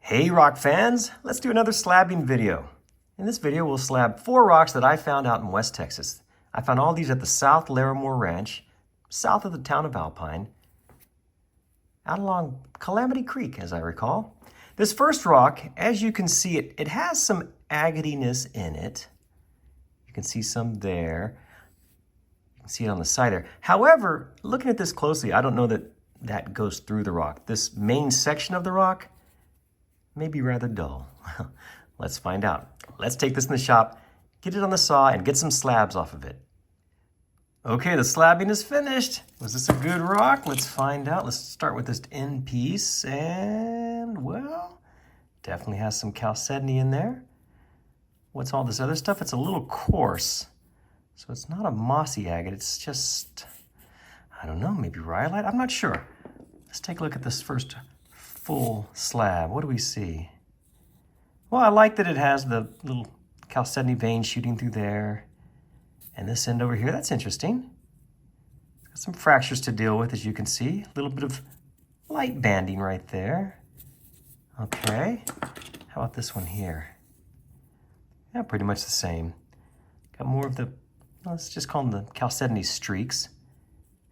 Hey rock fans, let's do another slabbing video. In this video we'll slab 4 rocks that I found out in West Texas. I found all these at the South Larremore Ranch, south of the town of Alpine, out along Calamity Creek as I recall. This first rock, as you can see, it has some agatiness in it. You can see some there. You can see it on the side there. However, looking at this closely, I don't know that that goes through the rock. This main section of the rock may be rather dull. Let's find out. Let's take this in the shop, get it on the saw, and get some slabs off of it. Okay, the slabbing is finished. Was this a good rock? Let's find out. Let's start with this end piece, and well, definitely has some chalcedony in there. What's all this other stuff? It's a little coarse. So it's not a mossy agate, it's just, I don't know, maybe rhyolite? I'm not sure. Let's take a look at this first full slab. What do we see? Well, I like that it has the little chalcedony vein shooting through there. And this end over here, that's interesting. Got some fractures to deal with, as you can see. A little bit of light banding right there. Okay, how about this one here? Yeah, pretty much the same. Got more of the, let's just call them the chalcedony streaks.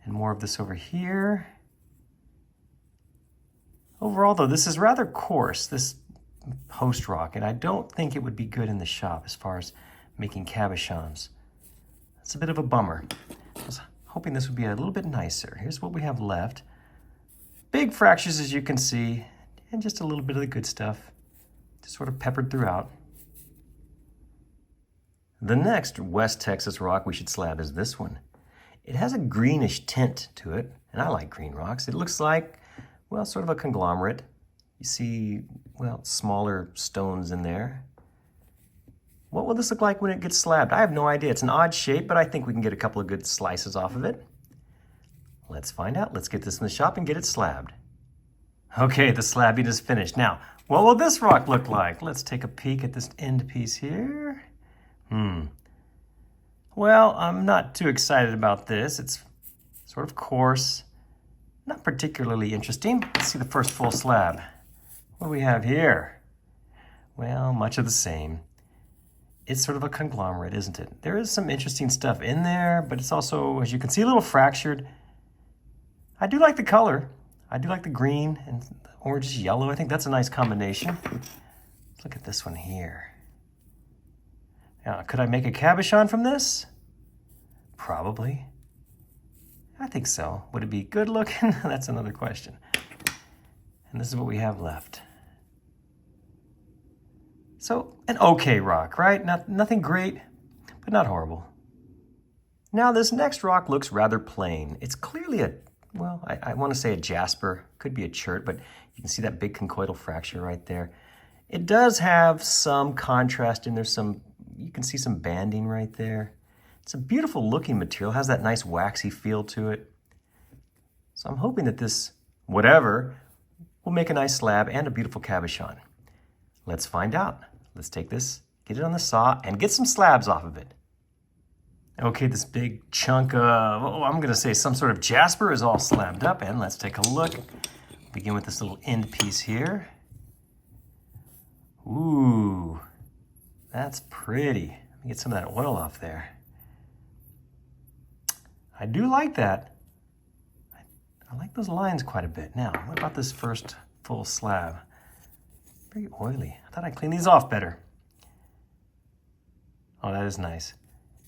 And more of this over here. Overall, though, this is rather coarse, this post rock, and I don't think it would be good in the shop as far as making cabochons. That's a bit of a bummer. I was hoping this would be a little bit nicer. Here's what we have left. Big fractures, as you can see, and just a little bit of the good stuff, just sort of peppered throughout. The next West Texas rock we should slab is this one. It has a greenish tint to it, and I like green rocks. It looks like, well, sort of a conglomerate. You see, well, smaller stones in there. What will this look like when it gets slabbed? I have no idea. It's an odd shape, but I think we can get a couple of good slices off of it. Let's find out. Let's get this in the shop and get it slabbed. Okay, the slabbing is finished. Now, what will this rock look like? Let's take a peek at this end piece here. Well, I'm not too excited about this. It's sort of coarse. Not particularly interesting. Let's see the first full slab. What do we have here? Well, much of the same. It's sort of a conglomerate, isn't it? There is some interesting stuff in there, but it's also, as you can see, a little fractured. I do like the color. I do like the green and the orange yellow. I think that's a nice combination. Let's look at this one here. Now, could I make a cabochon from this? Probably. I think so. Would it be good looking? That's another question. And this is what we have left. So, an okay rock, right? Nothing great, but not horrible. Now, this next rock looks rather plain. It's clearly a, well, I want to say a jasper. Could be a chert, but you can see that big conchoidal fracture right there. It does have some contrast in there. You can see some banding right there. It's a beautiful looking material, has that nice waxy feel to it. So I'm hoping that this, whatever, will make a nice slab and a beautiful cabochon. Let's find out. Let's take this, get it on the saw, and get some slabs off of it. Okay, this big chunk of, I'm gonna say some sort of jasper is all slabbed up, and let's take a look. Begin with this little end piece here. Ooh, that's pretty. Let me get some of that oil off there. I do like that. I like those lines quite a bit. Now, what about this first full slab? Very oily. I thought I'd clean these off better. Oh, that is nice.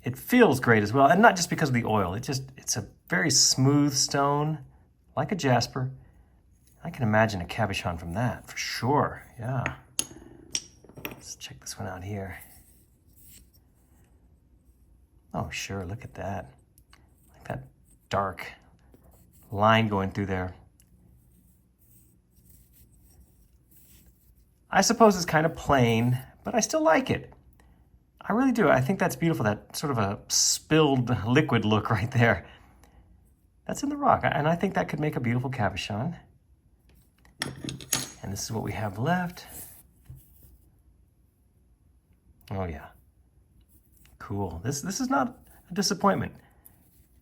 It feels great as well, and not just because of the oil. It's a very smooth stone, like a jasper. I can imagine a cabochon from that, for sure, yeah. Let's check this one out here. Oh, sure, look at that. That dark line going through there. I suppose it's kind of plain, but I still like it. I really do. I think that's beautiful, that sort of a spilled liquid look right there. That's in the rock, and I think that could make a beautiful cabochon. And this is what we have left. Oh yeah, cool. This is not a disappointment.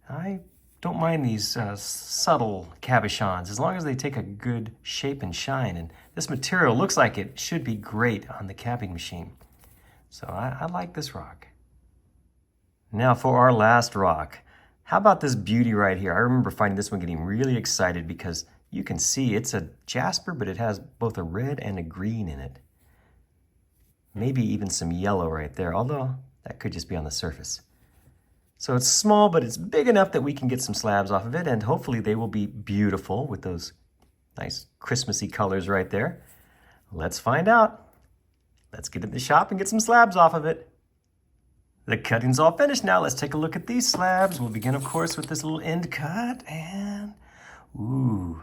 I don't mind these subtle cabochons as long as they take a good shape and shine. And this material looks like it should be great on the cabbing machine. So I like this rock. Now for our last rock. How about this beauty right here? I remember finding this one getting really excited because you can see it's a jasper, but it has both a red and a green in it. Maybe even some yellow right there, although that could just be on the surface. So it's small, but it's big enough that we can get some slabs off of it, and hopefully they will be beautiful with those nice Christmassy colors right there. Let's find out. Let's get in the shop and get some slabs off of it. The cutting's all finished now. Let's take a look at these slabs. We'll begin, of course, with this little end cut, and ooh,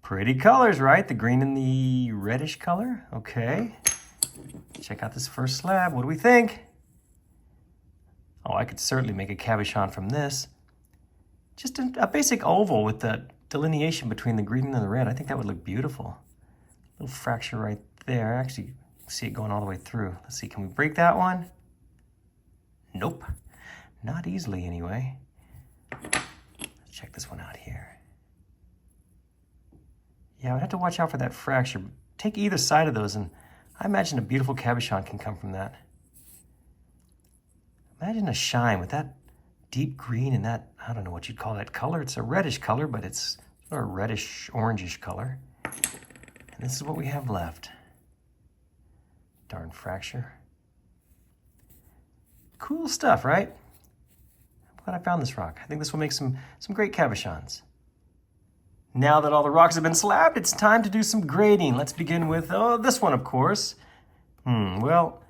pretty colors, right? The green and the reddish color. Okay. Check out this first slab. What do we think? Oh, I could certainly make a cabochon from this. Just a basic oval with the delineation between the green and the red. I think that would look beautiful. Little fracture right there. Actually, see it going all the way through. Let's see, can we break that one? Nope. Not easily anyway. Let's check this one out here. Yeah, I would have to watch out for that fracture. Take either side of those and I imagine a beautiful cabochon can come from that. Imagine a shine with that deep green and that, I don't know what you'd call that color. It's a reddish color, but it's sort of reddish, orangish color. And this is what we have left. Darn fracture. Cool stuff, right? I'm glad I found this rock. I think this will make some great cabochons. Now that all the rocks have been slabbed, it's time to do some grading. Let's begin with, this one, of course. Well,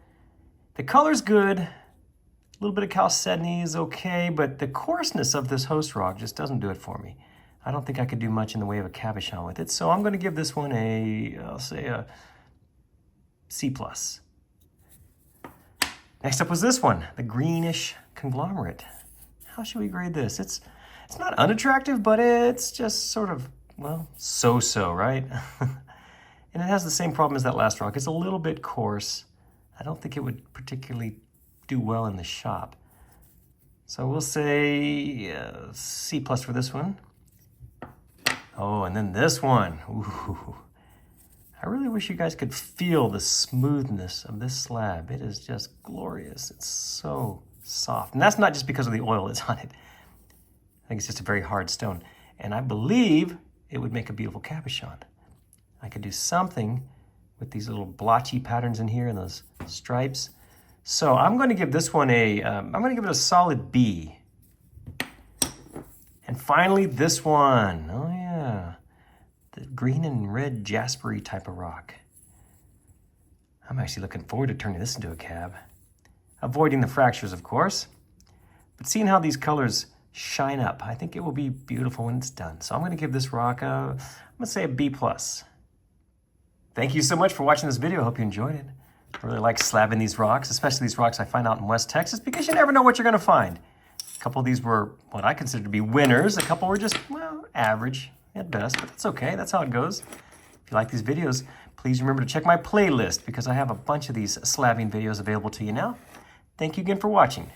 the color's good. A little bit of chalcedony is okay, but the coarseness of this host rock just doesn't do it for me. I don't think I could do much in the way of a cabochon with it, so I'm going to give this one I'll say a C+. Next up was this one, the greenish conglomerate. How should we grade this? It's not unattractive, but it's just sort of, well, so-so, right? And it has the same problem as that last rock. It's a little bit coarse. I don't think it would particularly do well in the shop. So we'll say C+ for this one. Oh, and then this one. Ooh. I really wish you guys could feel the smoothness of this slab. It is just glorious. It's so soft. And that's not just because of the oil that's on it. I think it's just a very hard stone. And I believe it would make a beautiful cabochon. I could do something with these little blotchy patterns in here and those stripes. So I'm going to give this one I'm going to give it a solid B. And finally, this one. Oh yeah, the green and red jaspery type of rock. I'm actually looking forward to turning this into a cab. Avoiding the fractures, of course. But seeing how these colors shine up, I think it will be beautiful when it's done. So I'm going to give this rock I'm going to say a B+. Thank you so much for watching this video. I hope you enjoyed it. I really like slabbing these rocks, especially these rocks I find out in West Texas, because you never know what you're going to find. A couple of these were what I consider to be winners. A couple were just, well, average at best, but that's okay. That's how it goes. If you like these videos, please remember to check my playlist because I have a bunch of these slabbing videos available to you now. Thank you again for watching.